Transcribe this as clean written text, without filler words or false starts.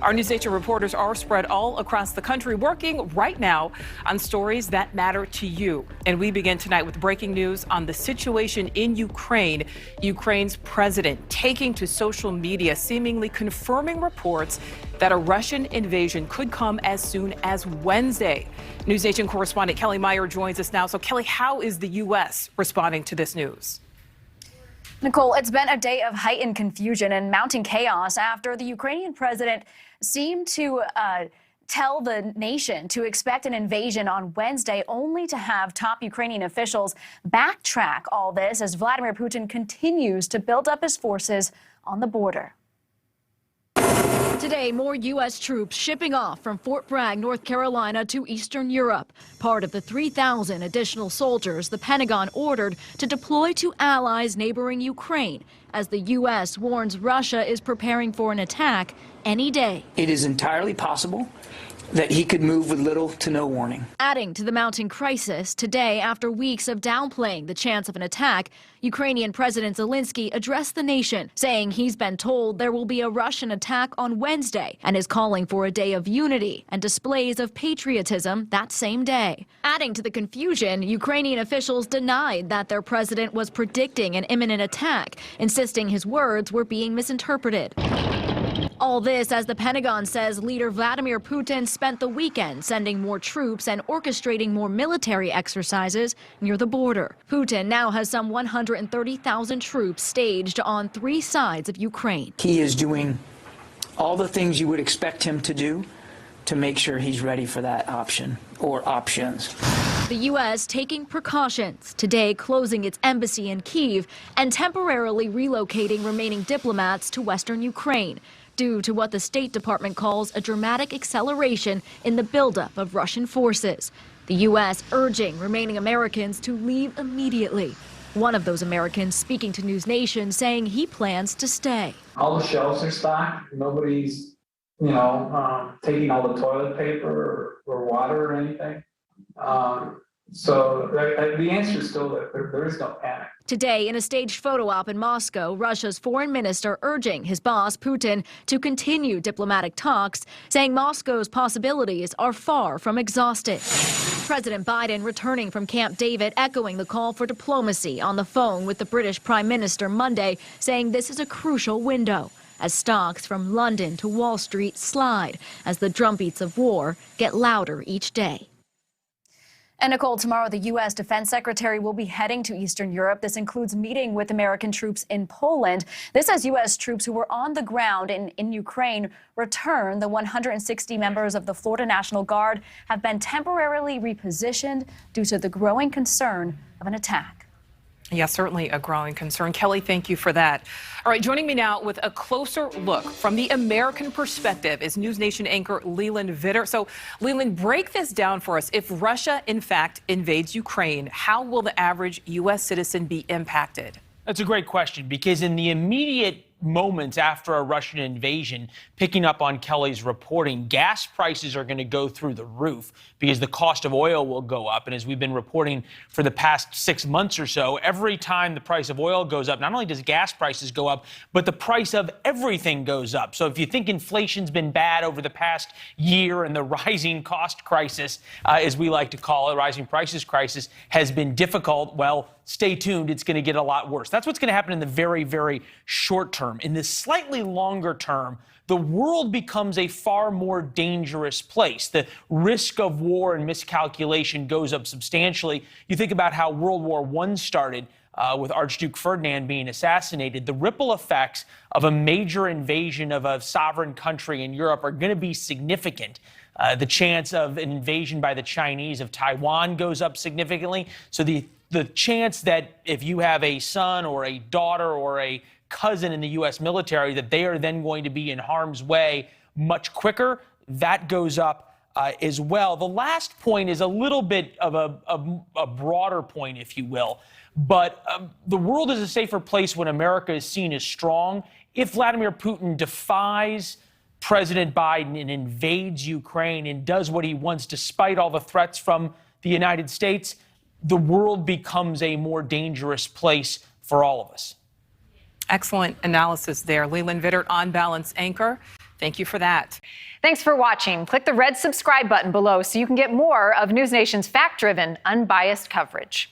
Our NewsNation reporters are spread all across the country working right now on stories that matter to you. And we begin tonight with breaking news on the situation in Ukraine. Ukraine's president taking to social media, seemingly confirming reports that a Russian invasion could come as soon as Wednesday. NewsNation correspondent Kelly Meyer joins us now. So, Kelly, how is the U.S. responding to this news? Nichole, it's been a day of heightened confusion and mounting chaos after the Ukrainian president seemed to tell the nation to expect an invasion on Wednesday, only to have top Ukrainian officials backtrack all this as Vladimir Putin continues to build up his forces on the border. Today, more U.S. troops shipping off from Fort Bragg, North Carolina to Eastern Europe, part of the 3,000 additional soldiers the Pentagon ordered to deploy to allies neighboring Ukraine, as the U.S. warns Russia is preparing for an attack any day. It is entirely possible that he could move with little to no warning. Adding to the mounting crisis, today, after weeks of downplaying the chance of an attack, Ukrainian President Zelenskyy addressed the nation, saying he's been told there will be a Russian attack on Wednesday and is calling for a day of unity and displays of patriotism that same day. Adding to the confusion, Ukrainian officials denied that their president was predicting an imminent attack, insisting his words were being misinterpreted. All this as the Pentagon says leader Vladimir Putin spent the weekend sending more troops and orchestrating more military exercises near the border. Putin now has some 130,000 troops staged on 3 sides of Ukraine. He is doing all the things you would expect him to do to make sure he's ready for that option or options. The U.S. taking precautions, today closing its embassy in Kyiv and temporarily relocating remaining diplomats to western Ukraine, due to what the State Department calls a dramatic acceleration in the buildup of Russian forces. The U.S. urging remaining Americans to leave immediately. One of those Americans speaking to NewsNation saying he plans to stay. All the shelves are stocked. Nobody's, taking all the toilet paper or water or anything. So the answer is still that there is no panic. Today, in a staged photo op in Moscow, Russia's foreign minister urging his boss, Putin, to continue diplomatic talks, saying Moscow's possibilities are far from exhausted. President Biden returning from Camp David, echoing the call for diplomacy on the phone with the British Prime Minister Monday, saying this is a crucial window as stocks from London to Wall Street slide as the drumbeats of war get louder each day. And Nichole, tomorrow the U.S. Defense Secretary will be heading to Eastern Europe. This includes meeting with American troops in Poland. This as U.S. troops who were on the ground in Ukraine return. The 160 members of the Florida National Guard have been temporarily repositioned due to the growing concern of an attack. Yes, certainly a growing concern. Kelly, thank you for that. All right, joining me now with a closer look from the American perspective is NewsNation anchor Leland Vitter. So, Leland, break this down for us. If Russia, in fact, invades Ukraine, how will the average U.S. citizen be impacted? That's a great question, because in the immediate moments after a Russian invasion, picking up on Kelly's reporting, gas prices are going to go through the roof because the cost of oil will go up. And as we've been reporting for the past 6 months or so, every time the price of oil goes up, not only does gas prices go up, but the price of everything goes up. So if you think inflation's been bad over the past year and the rising cost crisis, as we like to call it, rising prices crisis, has been difficult, well, stay tuned. It's going to get a lot worse. That's what's going to happen in the very, very short term. In the slightly longer term, the world becomes a far more dangerous place. The risk of war and miscalculation goes up substantially. You think about how World War I started with Archduke Ferdinand being assassinated. The ripple effects of a major invasion of a sovereign country in Europe are going to be significant. The chance of an invasion by the Chinese of Taiwan goes up significantly. So the chance that if you have a son or a daughter or a cousin in the U.S. military, that they are then going to be in harm's way much quicker, that goes up as well. The last point is a little bit of a broader point, if you will. But the world is a safer place when America is seen as strong. If Vladimir Putin defies President Biden and invades Ukraine and does what he wants despite all the threats from the United States, the world becomes a more dangerous place for all of us. Excellent analysis there. Leland Vittert, On Balance anchor. Thank you for that. Thanks for watching. Click the red subscribe button below so you can get more of NewsNation's fact-driven, unbiased coverage.